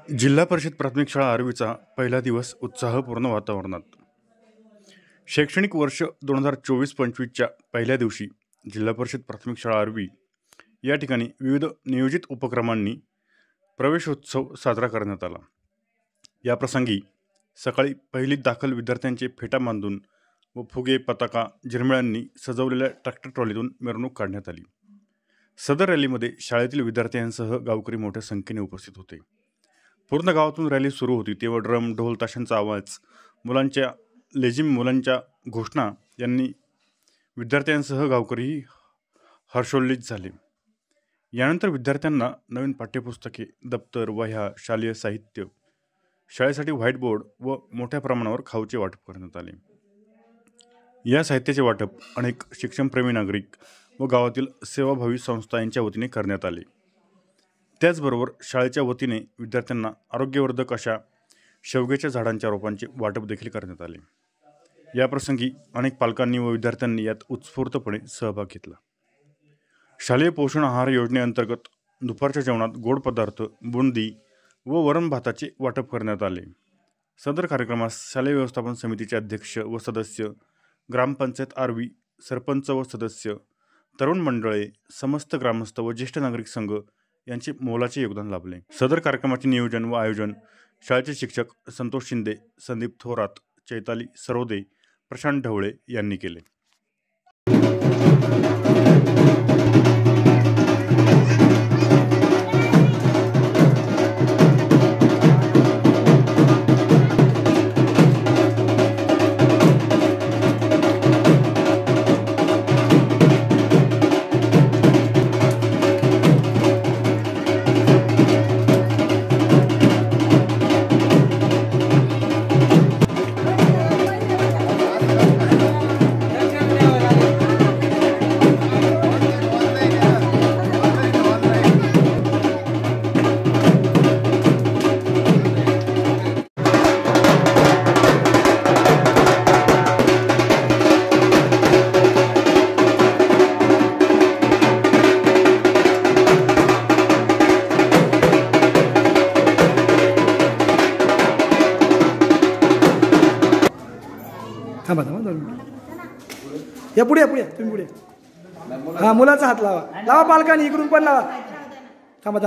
जिल्हा परिषद प्राथमिक शाळा आर्वीचा पहिला दिवस उत्साहपूर्ण वातावरणात. शैक्षणिक वर्ष 2024-25च्या पहिल्या दिवशी जिल्हा परिषद प्राथमिक शाळा आर्वी या ठिकाणी विविध नियोजित उपक्रमांनी प्रवेशोत्सव साजरा करण्यात आला. या प्रसंगी सकाळी पहिलीत दाखल विद्यार्थ्यांचे फेटा बांधून व फुगे, पताका, झिरमिळ्यांनी सजवलेल्या ट्रॅक्टर ट्रॉलीतून मिरवणूक काढण्यात आली. सदर रॅलीमध्ये शाळेतील विद्यार्थ्यांसह गावकरी मोठ्या संख्येने उपस्थित होते. पूर्ण गावातून रॅली सुरू होती तेव्हा ड्रम, ढोल, ताशांचा आवाज, मुलांच्या लेझिम, मुलांच्या घोषणा यांनी विद्यार्थ्यांसह गावकरीही हर्षोल्लित झाले. यानंतर विद्यार्थ्यांना नवीन पाठ्यपुस्तके, दप्तर, वह्या, शालेय साहित्य, शाळेसाठी व्हाईट बोर्ड व मोठ्या प्रमाणावर खाऊचे वाटप करण्यात आले. या साहित्याचे वाटप अनेक शिक्षणप्रेमी नागरिक व गावातील सेवाभावी संस्था यांच्या वतीने करण्यात आले. त्याचबरोबर शाळेच्या वतीने विद्यार्थ्यांना आरोग्यवर्धक अशा शेवग्याच्या झाडांच्या रोपांचे वाटप देखील करण्यात आले. याप्रसंगी अनेक पालकांनी व विद्यार्थ्यांनी यात उत्स्फूर्तपणे सहभाग घेतला. शालेय पोषण आहार योजनेअंतर्गत दुपारच्या जेवणात गोड पदार्थ, बुंदी व वरण भाताचे वाटप करण्यात आले. सदर कार्यक्रमास शालेय व्यवस्थापन समितीचे अध्यक्ष व सदस्य, ग्रामपंचायत आर्वी, सरपंच व सदस्य, तरुण मंडळे, समस्त ग्रामस्थ व ज्येष्ठ नागरिक संघ यांचे मोलाचे योगदान लाभले. सदर कार्यक्रमाचे नियोजन व आयोजन शाळेचे शिक्षक संतोष शिंदे, संदीप थोरात, चैताली सरोदे, प्रशांत ढवळे यांनी केले. थांबा या पुढे तुम्ही पुढे. हां, मुलाचा हात लावा पालकांनी, इकडून पण लावा. थांबा